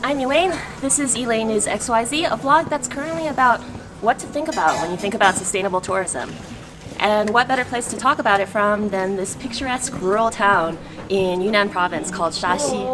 I'm Elaine. This is Elaine News XYZ, a vlog that's currently about what to think about when you think about sustainable tourism. And what better place to talk about it from than this picturesque rural town in Yunnan province called Shashi.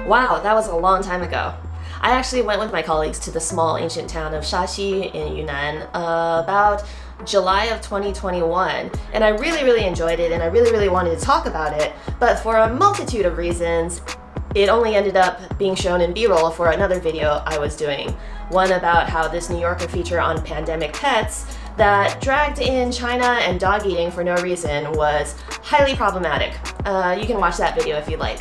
Wow, that was a long time ago. I actually went with my colleagues to the small ancient town of Shashi in Yunnan about July of 2021, and I really enjoyed it, and I really wanted to talk about it, but for a multitude of reasons, it only ended up being shown in B-roll for another video I was doing. One about how this New Yorker feature on pandemic pets that dragged in China and dog eating for no reason was highly problematic. You can watch that video if you'd like.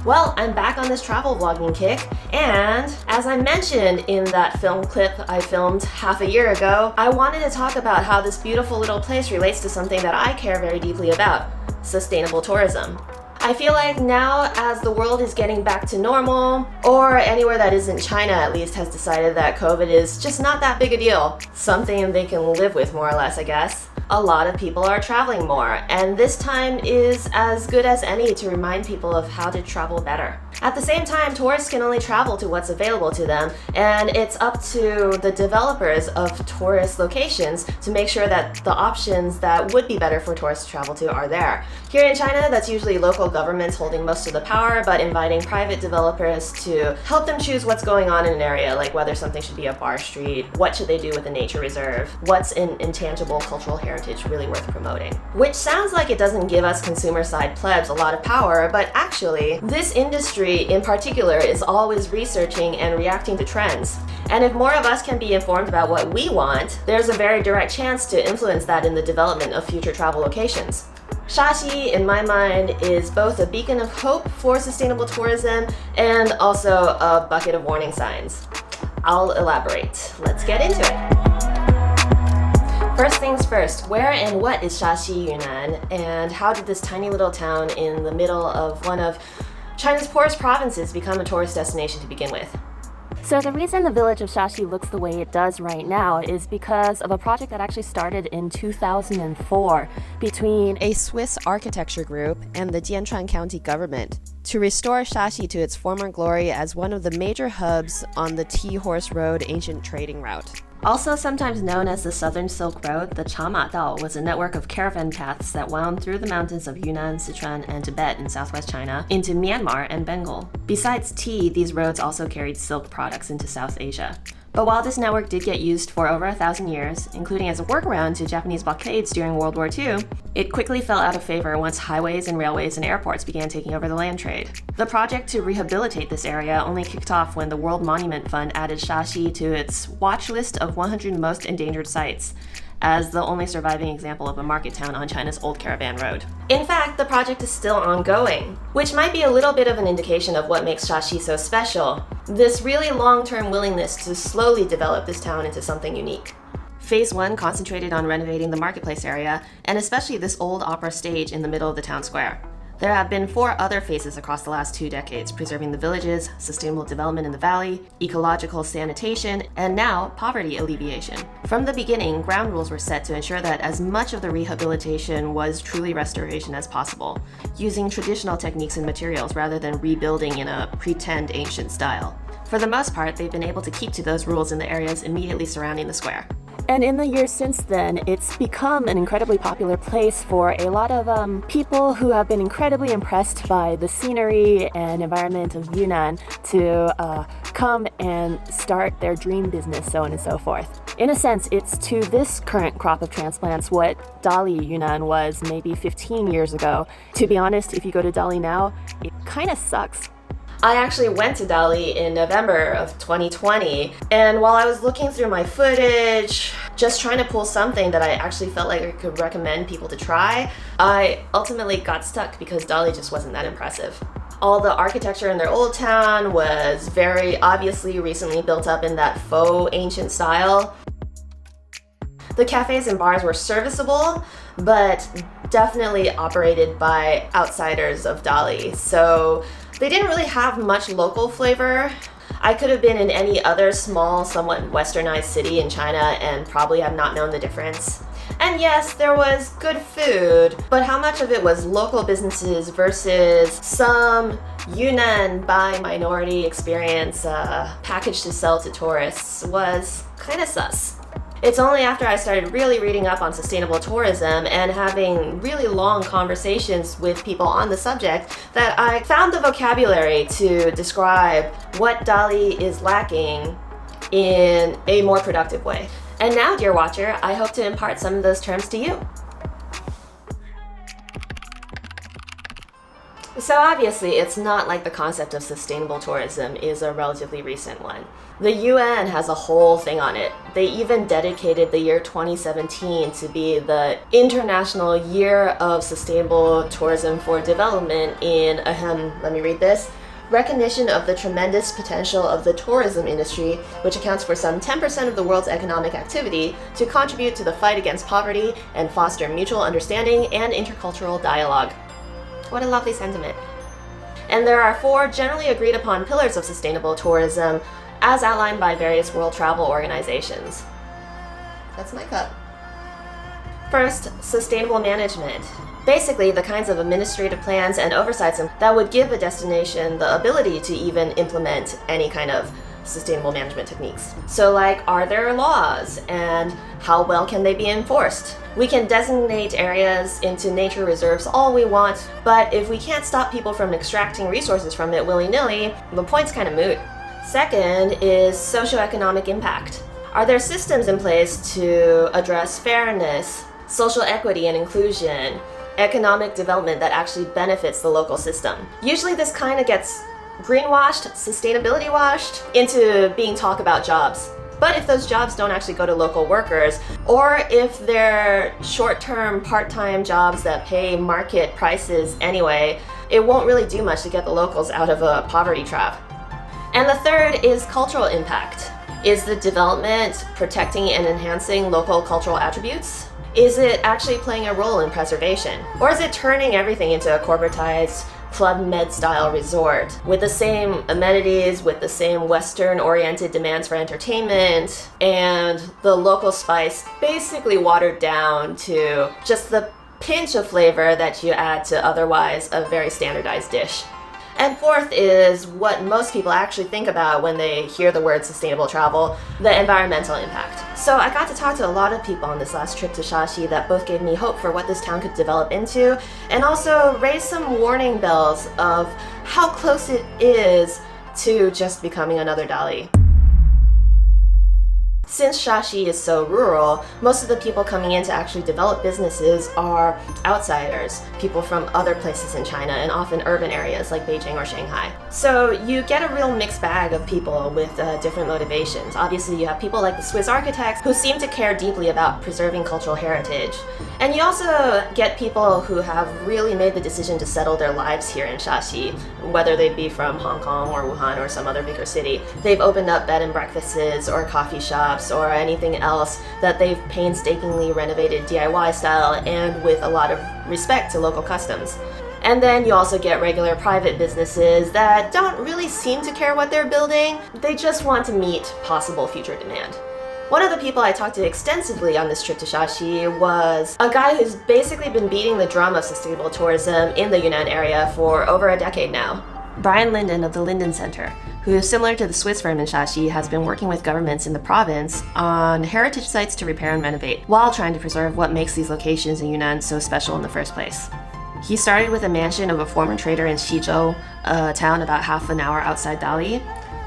Well, I'm back on this travel vlogging kick, and as I mentioned in that film clip I filmed half a year ago, I wanted to talk about how this beautiful little place relates to something that I care very deeply about: sustainable tourism. I feel like now, as the world is getting back to normal, or anywhere that isn't China at least has decided that COVID is just not that big a deal, something they can live with more or less, I guess, a lot of people are traveling more, and this time is as good as any to remind people of how to travel better. At the same time, tourists can only travel to what's available to them, and it's up to the developers of tourist locations to make sure that the options that would be better for tourists to travel to are there. Here in China, that's usually local governments holding most of the power, but inviting private developers to help them choose what's going on in an area, like whether something should be a bar street, what should they do with a nature reserve, what's an intangible cultural heritage really worth promoting. Which sounds like it doesn't give us consumer side plebs a lot of power, but actually, this industry in particular is always researching and reacting to trends. And if more of us can be informed about what we want, there's a very direct chance to influence that in the development of future travel locations. Shashi, in my mind, is both a beacon of hope for sustainable tourism and also a bucket of warning signs. I'll elaborate. Let's get into it. First things first, where and what is Shashi, Yunnan, and how did this tiny little town in the middle of one of China's poorest provinces become a tourist destination to begin with? So the reason the village of Shashi looks the way it does right now is because of a project that actually started in 2004 between a Swiss architecture group and the Jianchuan County government to restore Shashi to its former glory as one of the major hubs on the Tea-Horse Road ancient trading route. Also sometimes known as the Southern Silk Road, the Chama Dao was a network of caravan paths that wound through the mountains of Yunnan, Sichuan, and Tibet in southwest China into Myanmar and Bengal. Besides tea, these roads also carried silk products into South Asia. But while this network did get used for over 1,000 years, including as a workaround to Japanese blockades during World War II, it quickly fell out of favor once highways and railways and airports began taking over the land trade. The project to rehabilitate this area only kicked off when the World Monument Fund added Shashi to its watch list of 100 most endangered sites, as the only surviving example of a market town on China's old caravan road. In fact, the project is still ongoing, which might be a little bit of an indication of what makes Shashi so special: this really long-term willingness to slowly develop this town into something unique. Phase 1 concentrated on renovating the marketplace area, and especially this old opera stage in the middle of the town square. There have been 4 other phases across the last 2 decades, preserving the villages, sustainable development in the valley, ecological sanitation, and now poverty alleviation. From the beginning, ground rules were set to ensure that as much of the rehabilitation was truly restoration as possible, using traditional techniques and materials rather than rebuilding in a pretend ancient style. For the most part, they've been able to keep to those rules in the areas immediately surrounding the square. And in the years since then, it's become an incredibly popular place for a lot of people who have been incredibly impressed by the scenery and environment of Yunnan to come and start their dream business, so on and so forth. In a sense, it's to this current crop of transplants what Dali Yunnan was maybe 15 years ago. To be honest, if you go to Dali now, it kind of sucks. I actually went to Dali in November of 2020, and while I was looking through my footage, just trying to pull something that I actually felt like I could recommend people to try, I ultimately got stuck because Dali just wasn't that impressive. All the architecture in their old town was very obviously recently built up in that faux ancient style. The cafes and bars were serviceable, but definitely operated by outsiders of Dali. So they didn't really have much local flavor. I could have been in any other small, somewhat westernized city in China and probably have not known the difference. And yes, there was good food, but how much of it was local businesses versus some Yunnan by minority experience packaged to sell to tourists was kind of sus. It's only after I started really reading up on sustainable tourism and having really long conversations with people on the subject that I found the vocabulary to describe what Dali is lacking in a more productive way. And now, dear watcher, I hope to impart some of those terms to you. So obviously, it's not like the concept of sustainable tourism is a relatively recent one. The UN has a whole thing on it. They even dedicated the year 2017 to be the International Year of Sustainable Tourism for Development in, let me read this, recognition of the tremendous potential of the tourism industry, which accounts for some 10% of the world's economic activity, to contribute to the fight against poverty and foster mutual understanding and intercultural dialogue. What a lovely sentiment. And there are 4 generally agreed upon pillars of sustainable tourism as outlined by various world travel organizations. That's my cup. First, sustainable management. Basically, the kinds of administrative plans and oversights that would give a destination the ability to even implement any kind of sustainable management techniques. So like, are there laws and how well can they be enforced? We can designate areas into nature reserves all we want, but if we can't stop people from extracting resources from it willy-nilly, the point's kind of moot. Second is socio-economic impact. Are there systems in place to address fairness, social equity and inclusion, economic development that actually benefits the local system? Usually this kind of gets greenwashed, sustainability washed into being talk about jobs. But if those jobs don't actually go to local workers, or if they're short-term, part-time jobs that pay market prices anyway, it won't really do much to get the locals out of a poverty trap. And the third is cultural impact. Is the development protecting and enhancing local cultural attributes? Is it actually playing a role in preservation? Or is it turning everything into a corporatized Club Med style resort with the same amenities, with the same Western-oriented demands for entertainment, and the local spice basically watered down to just the pinch of flavor that you add to otherwise a very standardized dish? And fourth is what most people actually think about when they hear the word sustainable travel, the environmental impact. So I got to talk to a lot of people on this last trip to Shashi that both gave me hope for what this town could develop into, and also raised some warning bells of how close it is to just becoming another Dali. Since Shashi is so rural, most of the people coming in to actually develop businesses are outsiders, people from other places in China and often urban areas like Beijing or Shanghai. So you get a real mixed bag of people with different motivations. Obviously you have people like the Swiss architects who seem to care deeply about preserving cultural heritage. And you also get people who have really made the decision to settle their lives here in Shashi, whether they be from Hong Kong or Wuhan or some other bigger city. They've opened up bed and breakfasts or coffee shops or anything else that they've painstakingly renovated DIY style and with a lot of respect to local customs. And then you also get regular private businesses that don't really seem to care what they're building, they just want to meet possible future demand. One of the people I talked to extensively on this trip to Shashi was a guy who's basically been beating the drum of sustainable tourism in the Yunnan area for over a decade now. Brian Linden of the Linden Center, who, similar to the Swiss firm in Shashi, has been working with governments in the province on heritage sites to repair and renovate, while trying to preserve what makes these locations in Yunnan so special in the first place. He started with a mansion of a former trader in Xizhou, a town about half an hour outside Dali,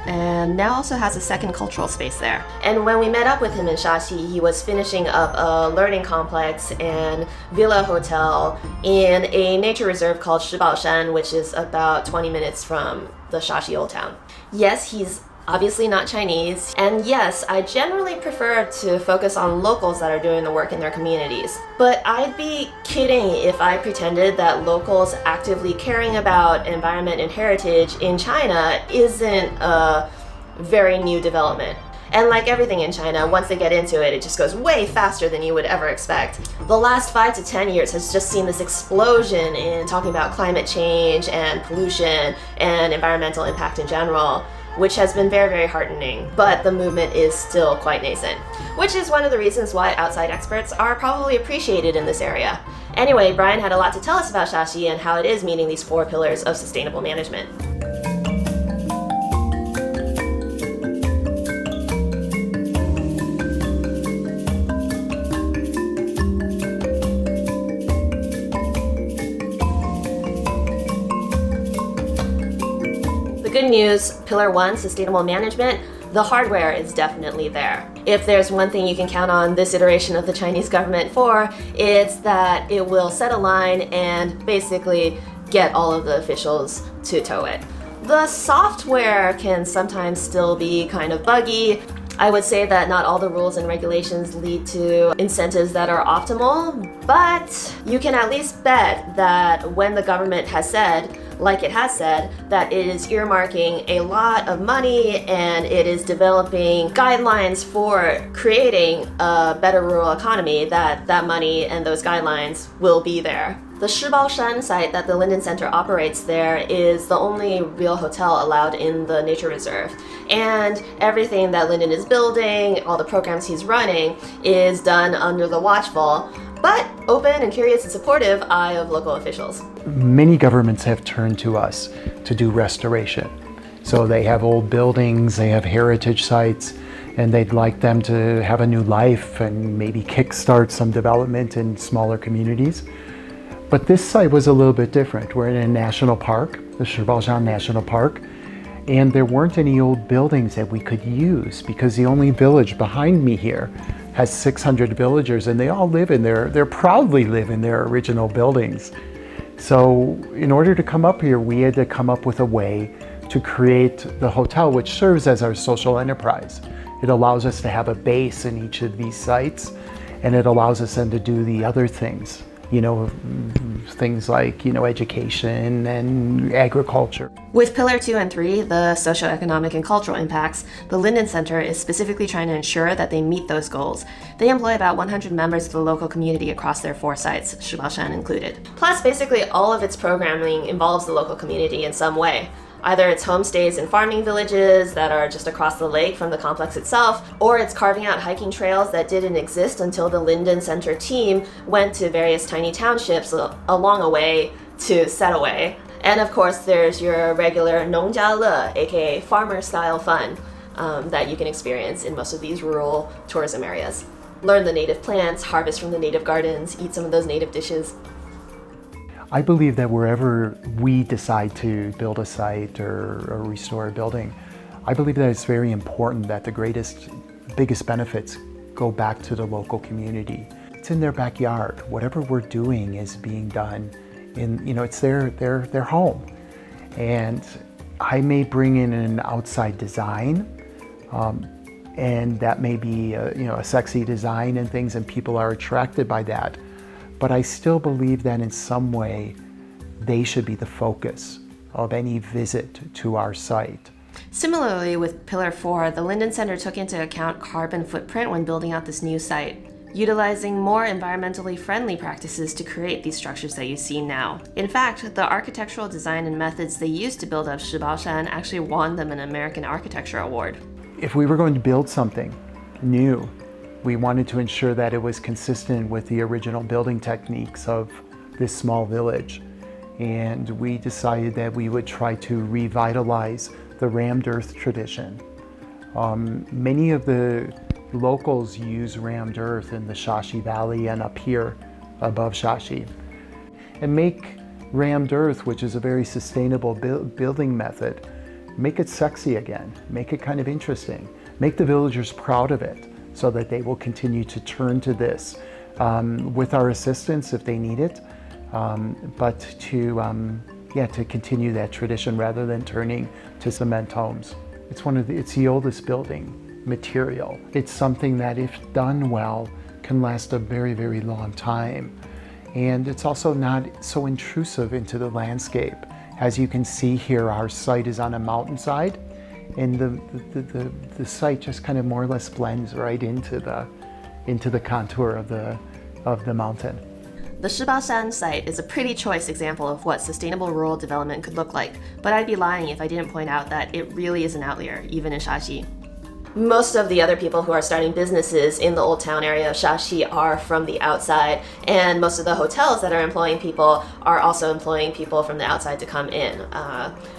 and now also has a second cultural space there. And when we met up with him in Shashi, he was finishing up a learning complex and villa hotel in a nature reserve called Shibaoshan, which is about 20 minutes from the Shashi Old Town. Yes, he's obviously not Chinese, and yes, I generally prefer to focus on locals that are doing the work in their communities. But I'd be kidding if I pretended that locals actively caring about environment and heritage in China isn't a very new development. And like everything in China, once they get into it, it just goes way faster than you would ever expect. The last 5 to 10 years has just seen this explosion in talking about climate change and pollution and environmental impact in general, which has been very, very heartening. But the movement is still quite nascent, which is one of the reasons why outside experts are probably appreciated in this area. Anyway, Brian had a lot to tell us about Shashi and how it is meeting these 4 pillars of sustainable management. The good news, Pillar 1, sustainable management, the hardware is definitely there. If there's one thing you can count on this iteration of the Chinese government for, it's that it will set a line and basically get all of the officials to toe it. The software can sometimes still be kind of buggy. I would say that not all the rules and regulations lead to incentives that are optimal, but you can at least bet that when the government has said, like it has said, that it is earmarking a lot of money and it is developing guidelines for creating a better rural economy, that money and those guidelines will be there. The Shibaoshan site that the Linden Center operates there is the only real hotel allowed in the nature reserve. And everything that Linden is building, all the programs he's running, is done under the watchful, but open and curious and supportive eye of local officials. Many governments have turned to us to do restoration. So they have old buildings, they have heritage sites, and they'd like them to have a new life and maybe kickstart some development in smaller communities. But this site was a little bit different. We're in a national park, the Shibaoshan National Park, and there weren't any old buildings that we could use because the only village behind me here has 600 villagers and they all live in they proudly live in their original buildings. So in order to come up here, we had to come up with a way to create the hotel, which serves as our social enterprise. It allows us to have a base in each of these sites, and it allows us then to do the other things, things like, education and agriculture. With Pillar 2 and 3, the socio-economic and cultural impacts, the Linden Center is specifically trying to ensure that they meet those goals. They employ about 100 members of the local community across their 4 sites, Shibaoshan included. Plus, basically all of its programming involves the local community in some way. Either it's homestays in farming villages that are just across the lake from the complex itself, or it's carving out hiking trails that didn't exist until the Linden Center team went to various tiny townships along a way to set away. And of course, there's your regular 农家乐, aka farmer-style fun, that you can experience in most of these rural tourism areas. Learn the native plants, harvest from the native gardens, eat some of those native dishes. I believe that wherever we decide to build a site or restore a building, I believe that it's very important that the biggest benefits go back to the local community. It's in their backyard. Whatever we're doing is being done it's their home. And I may bring in an outside design, and that may be a sexy design and things, and people are attracted by that. But I still believe that in some way, they should be the focus of any visit to our site. Similarly, with Pillar 4, the Linden Center took into account carbon footprint when building out this new site, utilizing more environmentally friendly practices to create these structures that you see now. In fact, the architectural design and methods they used to build up Shibaoshan actually won them an American Architecture Award. If we were going to build something new, we wanted to ensure that it was consistent with the original building techniques of this small village. And we decided that we would try to revitalize the rammed earth tradition. Many of the locals use rammed earth in the Shashi Valley and up here above Shashi. And make rammed earth, which is a very sustainable building method, make it sexy again, make it kind of interesting, make the villagers proud of it, so that they will continue to turn to this with our assistance if they need it, but to continue that tradition rather than turning to cement homes. It's the oldest building material. It's something that, if done well, can last a very, very long time. And it's also not so intrusive into the landscape. As you can see here, our site is on a mountainside, And the site just kind of more or less blends right into the contour of the mountain. The Shibaoshan site is a pretty choice example of what sustainable rural development could look like, but I'd be lying if I didn't point out that it really is an outlier, even in Shashi. Most of the other people who are starting businesses in the old town area of Shashi are from the outside, and most of the hotels that are employing people are also employing people from the outside to come in.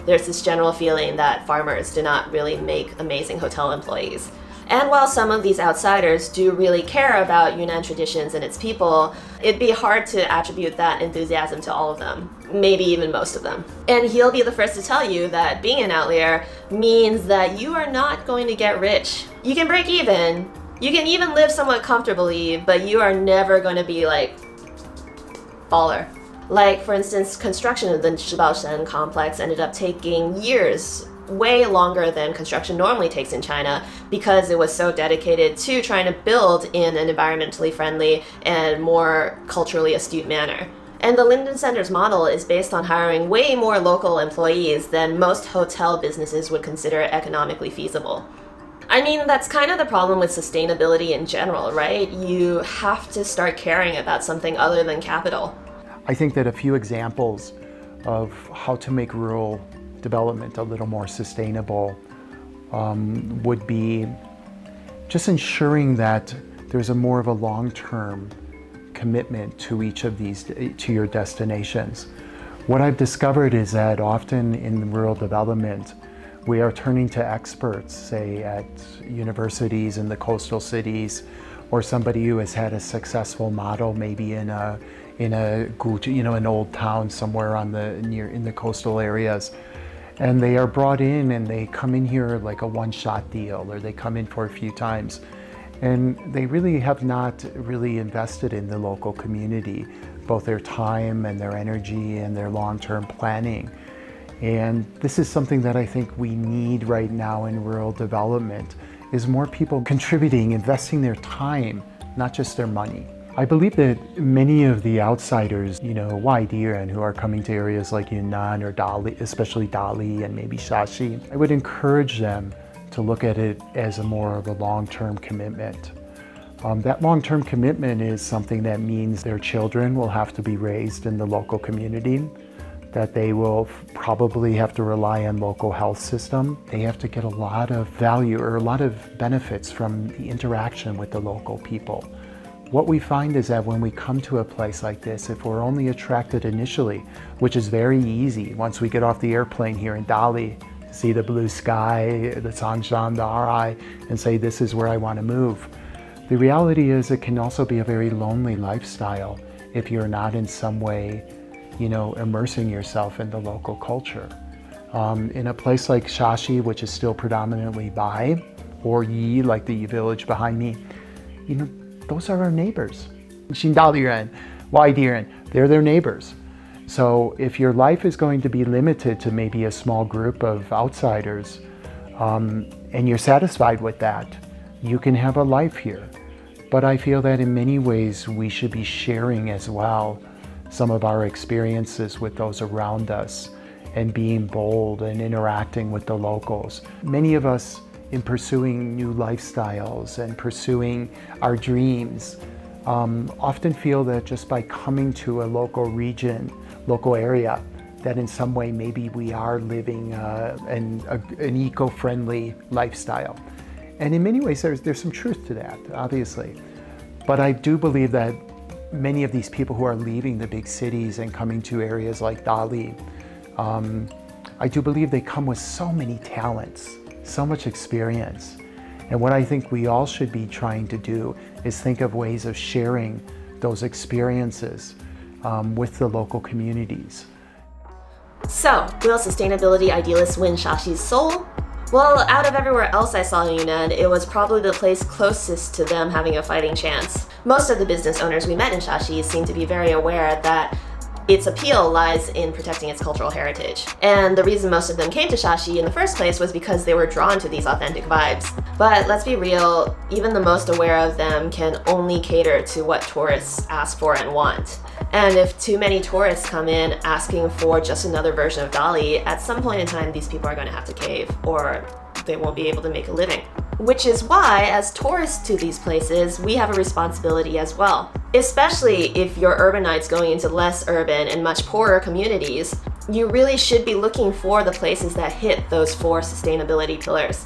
There's this general feeling that farmers do not really make amazing hotel employees. And while some of these outsiders do really care about Yunnan traditions and its people, it'd be hard to attribute that enthusiasm to all of them, maybe even most of them. And he'll be the first to tell you that being an outlier means that you are not going to get rich. You can break even, you can even live somewhat comfortably, but you are never going to be like baller. Like, for instance, construction of the Shibaoshan complex ended up taking years, way longer than construction normally takes in China, because it was so dedicated to trying to build in an environmentally friendly and more culturally astute manner. And the Linden Center's model is based on hiring way more local employees than most hotel businesses would consider economically feasible. I mean, that's kind of the problem with sustainability in general, right? You have to start caring about something other than capital. I think that a few examples of how to make rural development a little more sustainable would be just ensuring that there's a more of a long-term commitment to each of these, to your destinations. What I've discovered is that often in rural development, we are turning to experts, say at universities in the coastal cities, or somebody who has had a successful model, maybe in an old town somewhere in the coastal areas. And they are brought in and they come in here like a one-shot deal, or they come in for a few times. And they really have not really invested in the local community, both their time and their energy and their long-term planning. And this is something that I think we need right now in rural development, is more people contributing, investing their time, not just their money. I believe that many of the outsiders, Linden, who are coming to areas like Yunnan or Dali, especially Dali and maybe Shashi, I would encourage them to look at it as more of a long-term commitment. That long-term commitment is something that means their children will have to be raised in the local community, that they will probably have to rely on local health system. They have to get a lot of value or a lot of benefits from the interaction with the local people. What we find is that when we come to a place like this, if we're only attracted initially, which is very easy once we get off the airplane here in Dali, see the blue sky, the Sangshan, the RI, and say, this is where I want to move. The reality is it can also be a very lonely lifestyle if you're not in some way, immersing yourself in the local culture. In a place like Shashi, which is still predominantly Bai, or Yi, like the village behind me, those are our neighbors. Xindaliren, Waidiren, they're their neighbors. So if your life is going to be limited to maybe a small group of outsiders, and you're satisfied with that, you can have a life here. But I feel that in many ways we should be sharing as well some of our experiences with those around us and being bold and interacting with the locals. Many of us, in pursuing new lifestyles and pursuing our dreams, often feel that just by coming to a local region, local area, that in some way maybe we are living an eco-friendly lifestyle. And in many ways there's some truth to that, obviously. But I do believe that many of these people who are leaving the big cities and coming to areas like Dali, I do believe they come with so many talents, so much experience. And what I think we all should be trying to do is think of ways of sharing those experiences with the local communities. So, will sustainability idealists win Shashi's soul? Well, out of everywhere else I saw in Yunnan, it was probably the place closest to them having a fighting chance. Most of the business owners we met in Shashi seem to be very aware that its appeal lies in protecting its cultural heritage. And the reason most of them came to Shashi in the first place was because they were drawn to these authentic vibes. But let's be real, even the most aware of them can only cater to what tourists ask for and want. And if too many tourists come in asking for just another version of Dali, at some point in time these people are going to have to cave, or they won't be able to make a living. Which is why, as tourists to these places, we have a responsibility as well. Especially if you're urbanites going into less urban and much poorer communities, you really should be looking for the places that hit those 4 sustainability pillars.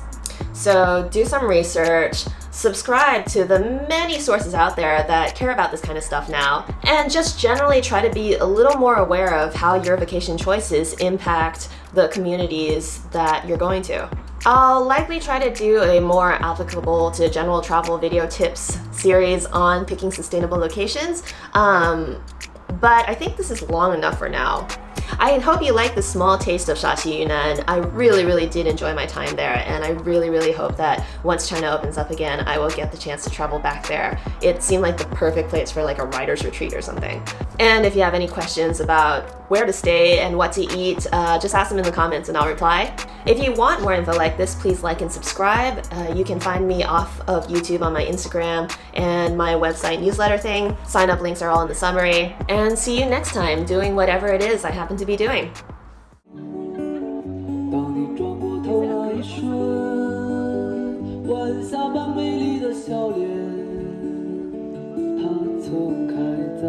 So do some research, subscribe to the many sources out there that care about this kind of stuff now, and just generally try to be a little more aware of how your vacation choices impact the communities that you're going to. I'll likely try to do a more applicable to general travel video tips series on picking sustainable locations, but I think this is long enough for now. I hope you like the small taste of Shashi, Yunnan. I really did enjoy my time there, and I really hope that once China opens up again, I will get the chance to travel back there. It seemed like the perfect place for like a writer's retreat or something. And if you have any questions about where to stay and what to eat, just ask them in the comments and I'll reply. If you want more info like this, please like and subscribe. You can find me off of YouTube on my Instagram and my website newsletter thing. Sign up links are all in the summary. And see you next time doing whatever it is I happen to be doing. 当你转过头那一瞬，晚霞般美丽的笑脸，它曾开在